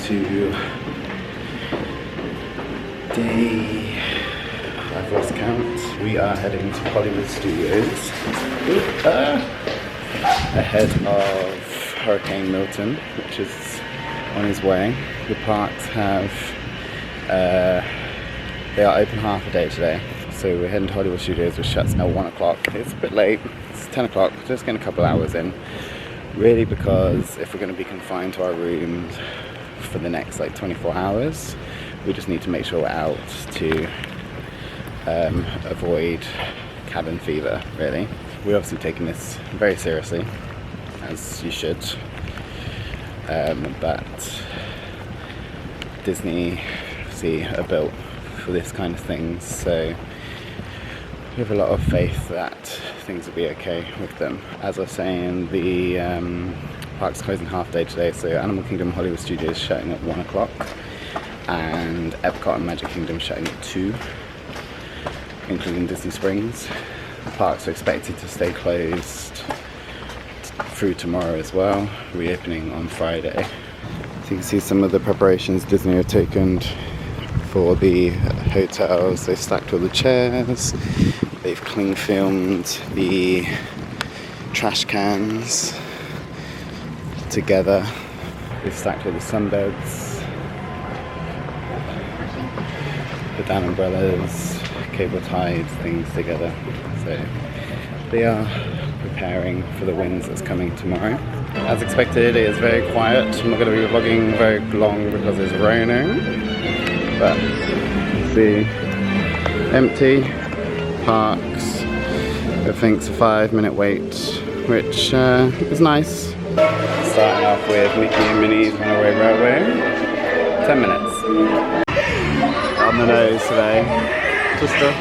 to day, I've lost count. We are heading to Hollywood Studios ahead of Hurricane Milton, which is on his way. The parks have, they are open half a day today. So we're heading to Hollywood Studios, which shuts at 1 o'clock. It's a bit late, it's 10 o'clock, just getting a couple hours in. Really, because if we're going to be confined to our rooms for the next like 24 hours, we just need to make sure we're out to avoid cabin fever, really. We're obviously taking this very seriously, as you should. But Disney, see, are built for this kind of thing, so we have a lot of faith that things will be okay with them. As I was saying, the park's closing half day today, so Animal Kingdom Hollywood Studios shutting at 1 o'clock, and Epcot and Magic Kingdom shutting at 2, including Disney Springs. The parks are expected to stay closed through tomorrow as well, reopening on Friday. So you can see some of the preparations Disney have taken for the hotels. They've stacked all the chairs, they've cling filmed the trash cans together, they've stacked all the sunbeds, the down umbrellas, cable tied things together. So they are preparing for the winds that's coming tomorrow. As expected, it is very quiet. I'm not going to be vlogging very long because it's raining. But see, empty parks. Everything's a 5-minute wait, which is nice. Starting off with Mickey and Minnie's Runaway Railway. 10 minutes. On the nose today. Just a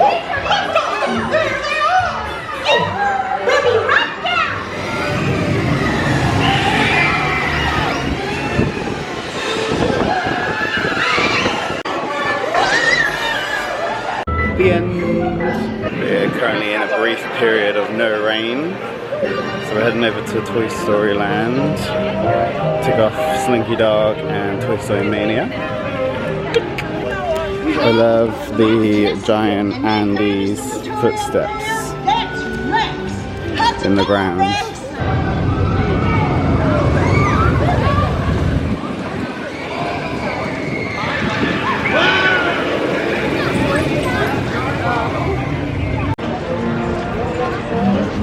the end. We're currently in a brief period of no rain, so we're heading over to Toy Story Land. Took off Slinky Dog and Toy Story Mania. I love the giant Andy's footsteps in the ground.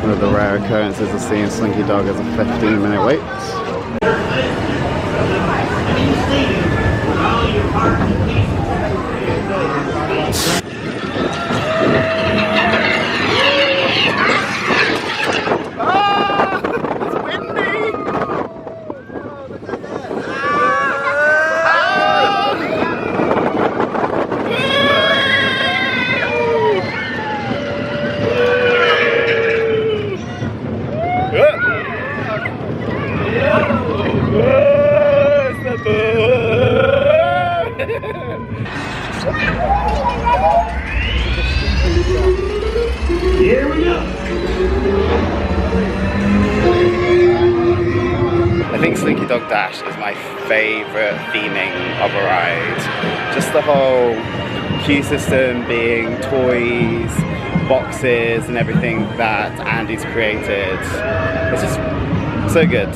One of the rare occurrences of seeing Slinky Dog as a 15-minute wait. Here we go. I think Slinky Dog Dash is my favourite theming of a ride. Just the whole queue system being toys, boxes and everything that Andy's created. It's just so good.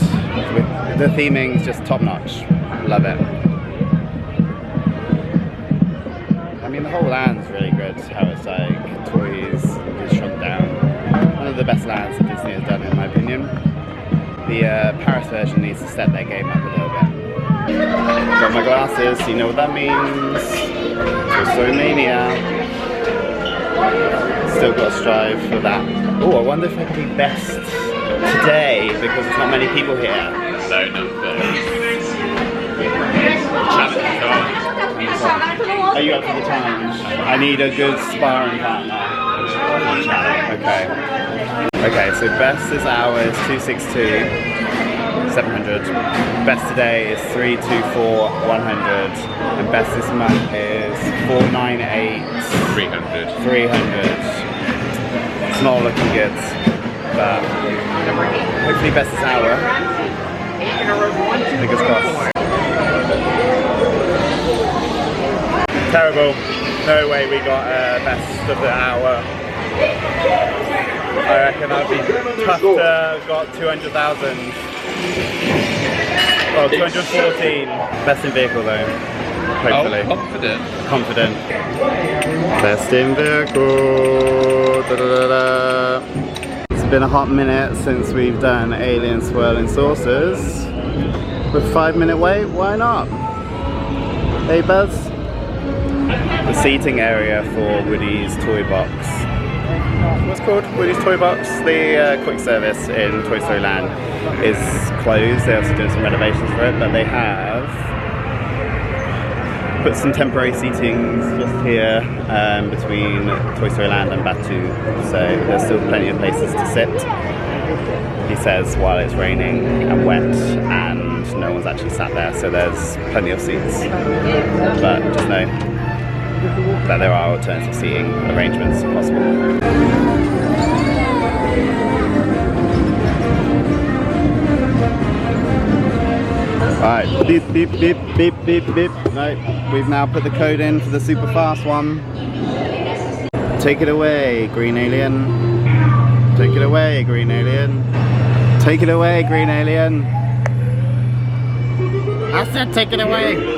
The theming's just top notch. Love it. I mean, the whole land's really good. How it's like toys is shrunk down. One of the best lands that Disney has done, in my opinion. The Paris version needs to step their game up a little bit. Got my glasses, so you know what that means. Toy Story Mania. Still got to strive for that. Oh, I wonder if I can be best today because there's not many people here. No, Are you up for the challenge? I need a good sparring partner. Okay, so best this hour is 262, 700. Best today is 324, 100. And best this month is 498, 300. It's not looking good, but hopefully best this hour. Fingers crossed. Terrible. No way we got best of the hour. I reckon that'd be tough to got 200,000. Well, 214. Best in vehicle though. Hopefully. Oh, confident. Confident. Best in vehicle. Da, da, da, da. It's been a hot minute since we've done alien swirling saucers. With 5-minute wait, why not? Hey Buzz? The seating area for Woody's Toy Box. What's it called? Woody's Toy Box? The quick service in Toy Story Land is closed. They're also doing some renovations for it, but they have put some temporary seating just here between Toy Story Land and Batu. So there's still plenty of places to sit. He says while it's raining and wet and no one's actually sat there, so there's plenty of seats. But just know that there are alternative seating arrangements possible. Alright, beep, beep, beep, beep, beep, beep. No, we've now put the code in for the super fast one. Take it away, green alien. Take it away, green alien. Take it away, green alien. I said take it away.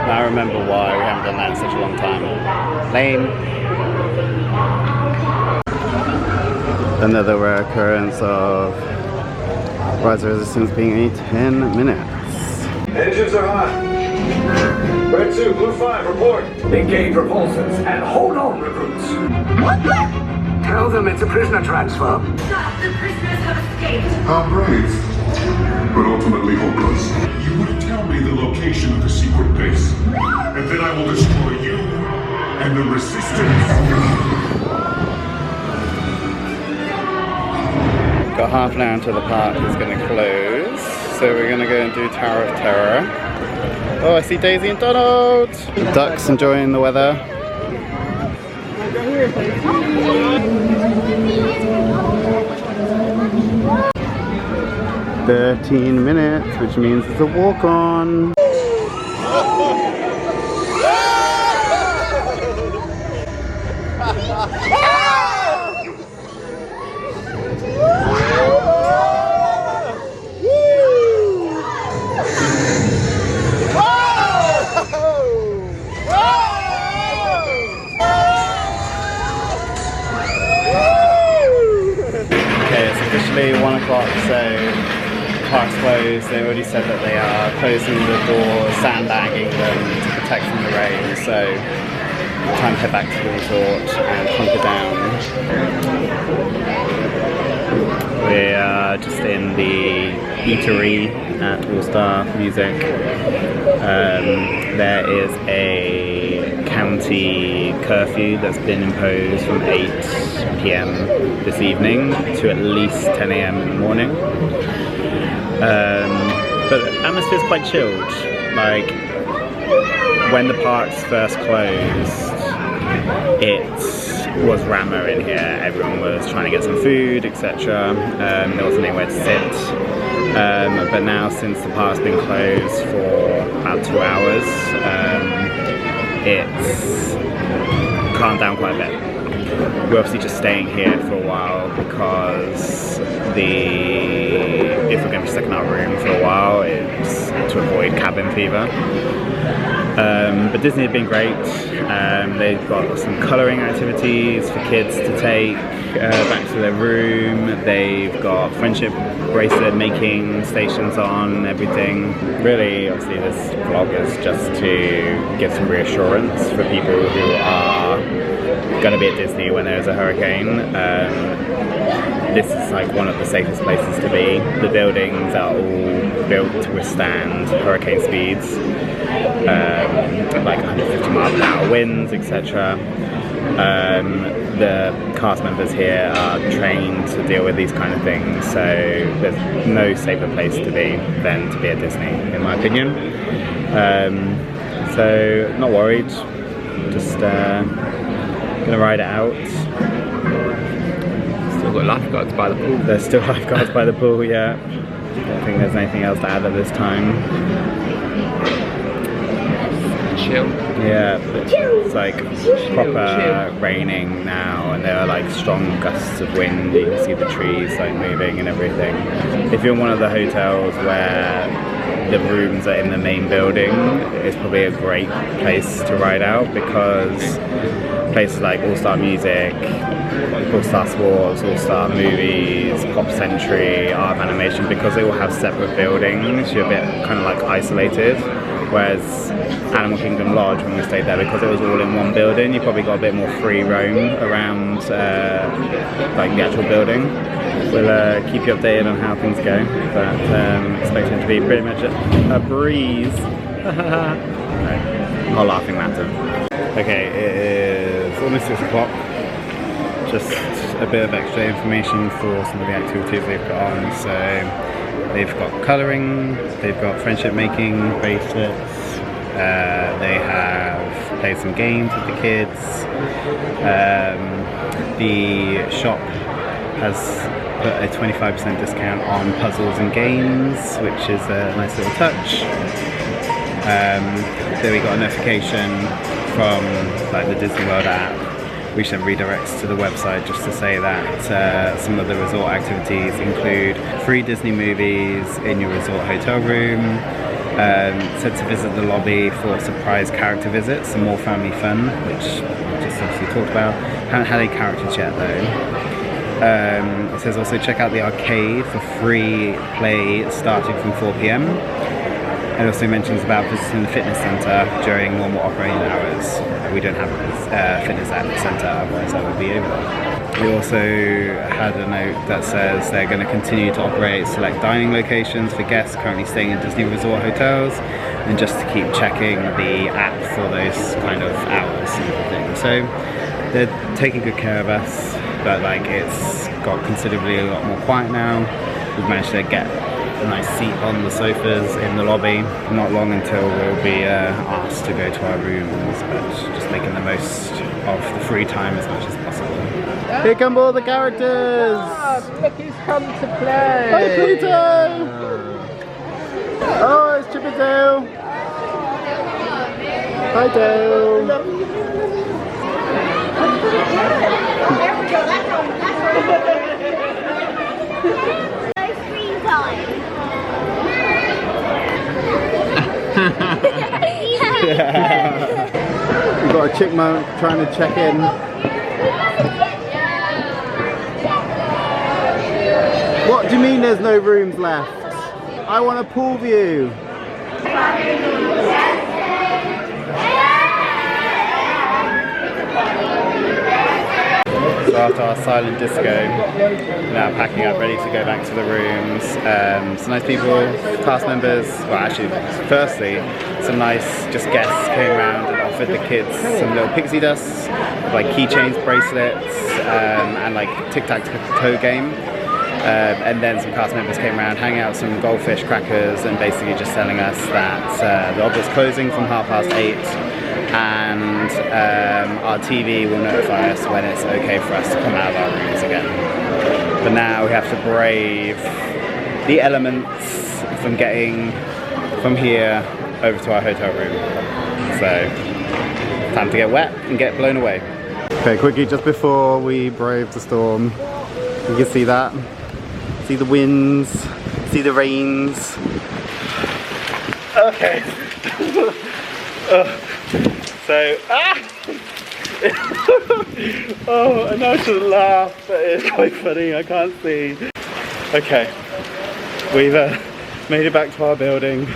I remember why we haven't done that in such a long time. Lame. Another rare occurrence of riser resistance being a 10 minutes. Engines are hot. Red 2, Blue 5, report. Engage repulsors and hold on, recruits. What the? Tell them it's a prisoner transfer. Stop, the prisoners have escaped. How brave, but ultimately hopeless. You would tell me the location of the secret base, and then I will destroy you and the resistance. Got half an hour until the park is going to close, so we're going to go and do Tower of Terror. Oh, I see Daisy and Donald! Ducks enjoying the weather. 13 minutes, which means it's a walk-on. Okay, it's officially 1 o'clock, so park's closed. They already said that they are closing the doors, sandbagging them to protect from the rain, so time to head back to the resort and hunker down. We are just in the eatery at All Star Music. There is a county curfew that's been imposed from 8 PM this evening to at least 10 AM in the morning. But the atmosphere's quite chilled. Like, when the parks first closed, it was rammer in here. Everyone was trying to get some food, etc. There wasn't anywhere to sit. But now, since the park's been closed for about 2 hours, it's calmed down quite a bit. We're obviously just staying here for a while because if we're going to be stuck in our room for a while, it's to avoid cabin fever. But Disney have been great. They've got some colouring activities for kids to take back to their room. They've got friendship bracelet making stations on, everything. Really, obviously this vlog is just to give some reassurance for people who are going to be at Disney when there's a hurricane. this is like one of the safest places to be. The buildings are all built to withstand hurricane speeds, like 150 miles an hour winds, etc. The cast members here are trained to deal with these kind of things, so there's no safer place to be than to be at Disney, in my opinion. So not worried, just gonna ride it out. Still got lifeguards by the pool. There's still lifeguards by the pool, yeah. Don't think there's anything else to add at this time. Chill. Yeah, but it's like proper raining now, and there are like strong gusts of wind. You can see the trees like moving and everything. If you're in one of the hotels where the rooms are in the main building, it's probably a great place to ride out, because places like All Star Music, All Star Sports, All Star Movies, Pop Century, Art of Animation, because they all have separate buildings, you're a bit kind of like isolated. Whereas Animal Kingdom Lodge, when we stayed there, because it was all in one building, you probably got a bit more free roam around like the actual building. We'll keep you updated on how things go, but expect it to be pretty much a breeze. No, not laughing matter. Okay, it is almost 6 o'clock. Just a bit of extra information for some of the activities they've put on. So they've got colouring, they've got friendship making bracelets, they have played some games with the kids. The shop has put a 25% discount on puzzles and games, which is a nice little touch. Then we got a notification from like the Disney World app, which then redirects to the website just to say that some of the resort activities include free Disney movies in your resort hotel room, said to visit the lobby for surprise character visits and more family fun, which we just obviously talked about. Haven't had any characters yet though. It says also check out the arcade for free play starting from 4 PM. It also mentions about visiting the fitness centre during normal operating hours. We don't have a fitness centre, otherwise I would be over there. We also had a note that says they're going to continue to operate select dining locations for guests currently staying in Disney Resort hotels, and just to keep checking the app for those kind of hours and everything. So they're taking good care of us, but like it's got considerably a lot more quiet now. We've managed to get a nice seat on the sofas in the lobby. Not long until we'll be asked to go to our rooms, but just making the most of the free time as much as possible. Here come all the characters! Look who's come to play! Hi Pluto! Oh, it's Chippendale! Hi Dale! There we go, that's screen time. We've got a chipmunk trying to check in. What do you mean there's no rooms left? I want a pool view. So after our silent disco, now packing up, ready to go back to the rooms. Some nice people, cast members, well actually, firstly, some nice just guests came around and offered the kids some little pixie dusts, like keychains, bracelets, and like tic-tac-toe game. And then some cast members came around, hang out some goldfish crackers, and basically just telling us that the obby's closing from 8:30. And our TV will notify us when it's okay for us to come out of our rooms again. But now we have to brave the elements from getting from here over to our hotel room. So, time to get wet and get blown away. Okay, quickly, just before we brave the storm, you can see that. See the winds, see the rains. Okay. So, oh, I know I shouldn't laugh, but it's quite funny, I can't see. Okay, we've made it back to our building.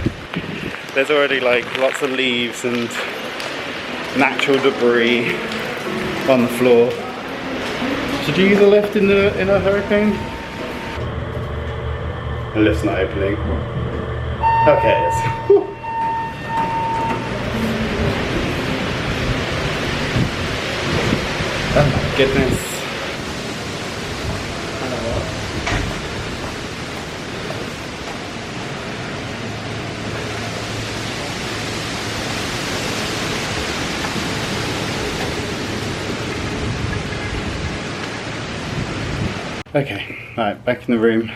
There's already like lots of leaves and natural debris on the floor. Should you use a lift in a hurricane? The lift's not opening. Okay, it is. Whew. Oh my goodness. Okay, right, back in the room.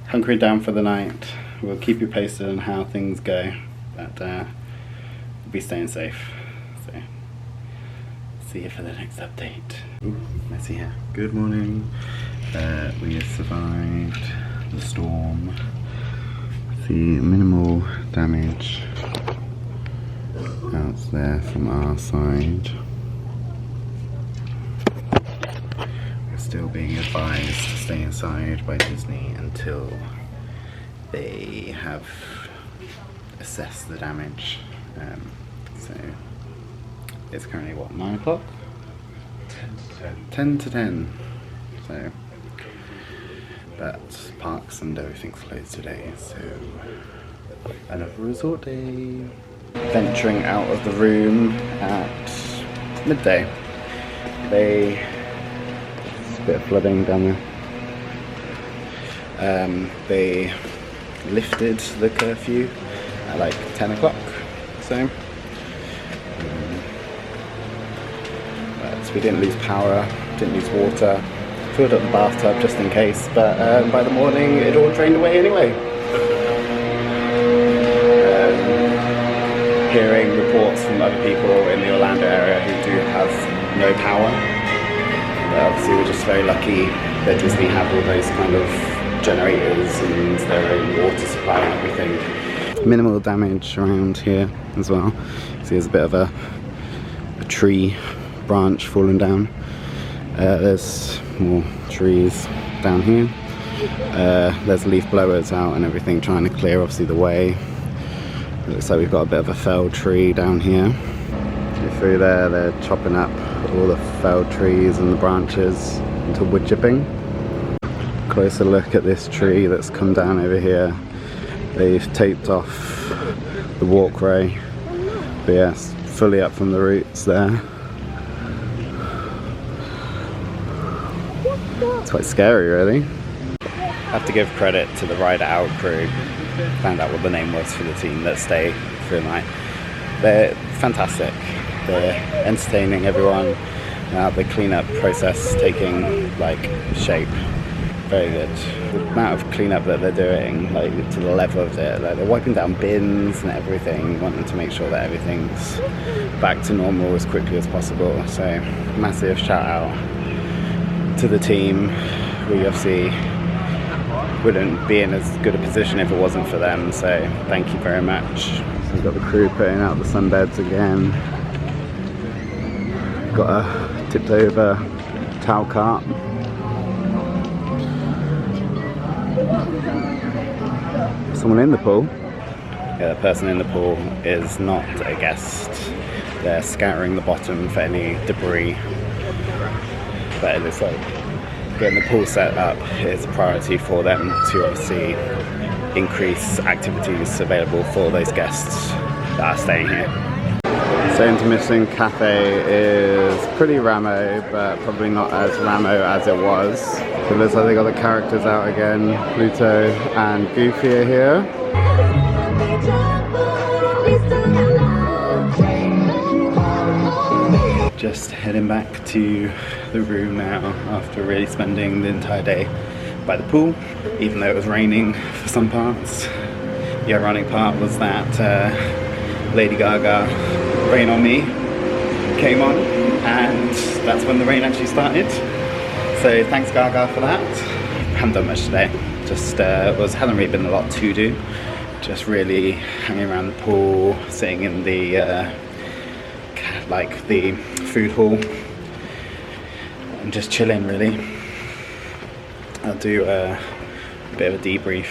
Hunkering down for the night. We'll keep you posted on how things go, but we'll be staying safe. So, see you for the next update. Ooh, messy here. Good morning. We have survived the storm. See minimal damage out there from our side. Still being advised to stay inside by Disney until they have assessed the damage. So it's currently what, 9 o'clock? 10 to 10. So, but parks and everything's closed today, so another resort day. Venturing out of the room at midday. Bit of flooding down there. They lifted the curfew at like 10 o'clock, so but we didn't lose power, didn't lose water, filled up the bathtub just in case, but by the morning it all drained away anyway. Hearing reports from other people in the Orlando area who do have no power. Obviously we're just very lucky that Disney have all those kind of generators and their own water supply and everything. Minimal damage around here as well. See there's a bit of a tree branch falling down. There's more trees down here. There's leaf blowers out and everything trying to clear obviously the way. It looks like we've got a bit of a felled tree down here. Through there they're chopping up all the felled trees and the branches into wood chipping. Closer look at this tree that's come down over here. They've taped off the walkway, but yes, fully up from the roots there. It's quite scary really. I have to give credit to the Ride It Out crew. Found out what the name was for the team that stay through the night. They're fantastic. They're entertaining everyone. Now the cleanup process taking like shape. Very good. The amount of cleanup that they're doing, like to the level of it, like they're wiping down bins and everything, wanting to make sure that everything's back to normal as quickly as possible. So massive shout out to the team. We obviously wouldn't be in as good a position if it wasn't for them, so thank you very much. So we've got the crew putting out the sunbeds again. Got a tipped over towel cart. Someone in the pool? Yeah, the person in the pool is not a guest. They're scouring the bottom for any debris. But it looks like getting the pool set up is a priority for them to obviously increase activities available for those guests that are staying here. So Intermission Cafe is pretty ramo, but probably not as ramo as it was. So it looks like they got the characters out again. Pluto and Goofy are here. Just heading back to the room now after really spending the entire day by the pool, even though it was raining for some parts. The ironic part was that Lady Gaga Rain on Me came on, and that's when the rain actually started. So thanks Gaga for that. Haven't done much today. Just hadn't really been a lot to do. Just really hanging around the pool, sitting in the like the food hall, and just chilling really. I'll do a bit of a debrief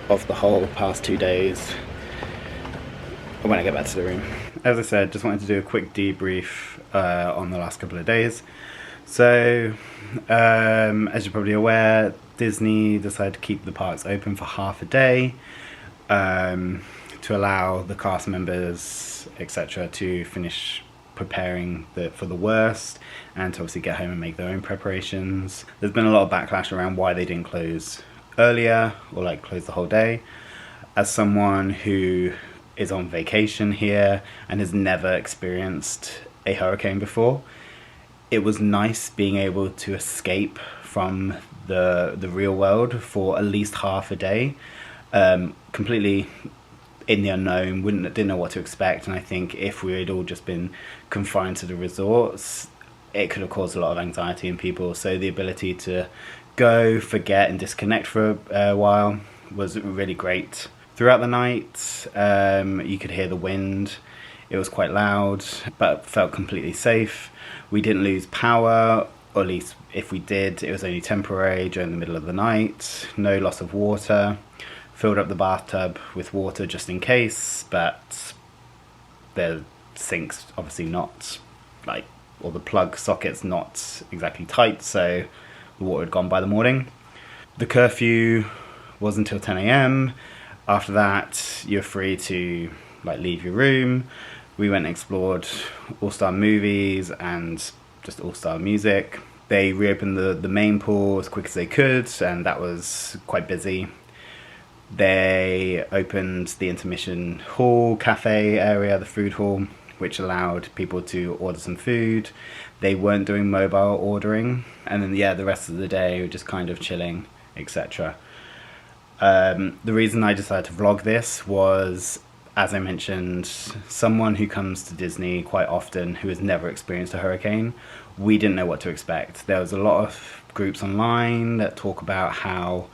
of the whole past 2 days when I get back to the room. As I said, just wanted to do a quick debrief on the last couple of days. So, as you're probably aware, Disney decided to keep the parks open for half a day to allow the cast members, etc., to finish preparing for the worst and to obviously get home and make their own preparations. There's been a lot of backlash around why they didn't close earlier or like close the whole day. As someone who is on vacation here and has never experienced a hurricane before, it was nice being able to escape from the real world for at least half a day, completely in the unknown, didn't know what to expect. And I think if we had all just been confined to the resorts, it could have caused a lot of anxiety in people. So the ability to go, forget and disconnect for a while was really great. Throughout the night, you could hear the wind. It was quite loud, but felt completely safe. We didn't lose power, or at least if we did, it was only temporary during the middle of the night. No loss of water. Filled up the bathtub with water just in case, but the sink's obviously not, like, or the plug socket's not exactly tight, so the water had gone by the morning. The curfew was until 10 a.m. After that, you're free to like leave your room. We went and explored all-star movies and just all-star music. They reopened the main pool as quick as they could, and that was quite busy. They opened the intermission hall, cafe area, the food hall, which allowed people to order some food. They weren't doing mobile ordering. And then, the rest of the day, we were just kind of chilling, etc. The reason I decided to vlog this was, as I mentioned, someone who comes to Disney quite often who has never experienced a hurricane. We didn't know what to expect. There was a lot of groups online that talk about how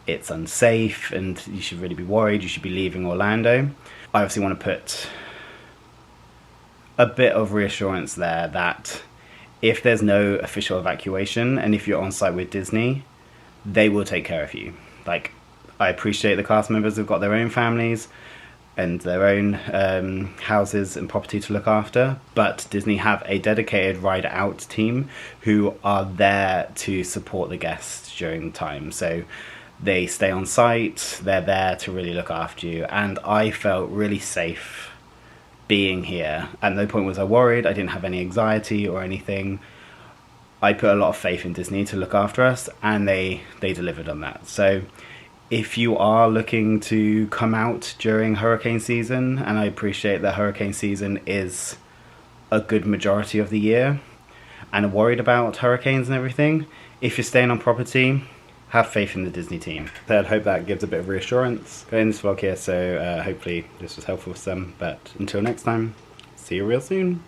it's unsafe and you should really be worried, you should be leaving Orlando. I obviously want to put a bit of reassurance there that if there's no official evacuation and if you're on site with Disney, they will take care of you. Like, I appreciate the cast members have got their own families and their own houses and property to look after, but Disney have a dedicated ride out team who are there to support the guests during the time. So they stay on site, they're there to really look after you, and I felt really safe being here. At no point was I worried, I didn't have any anxiety or anything. I put a lot of faith in Disney to look after us, and they delivered on that. So if you are looking to come out during hurricane season, and I appreciate that hurricane season is a good majority of the year, and are worried about hurricanes and everything, if you're staying on property, have faith in the Disney team. So I hope that gives a bit of reassurance. Going this vlog here, so hopefully this was helpful for some, but until next time, see you real soon.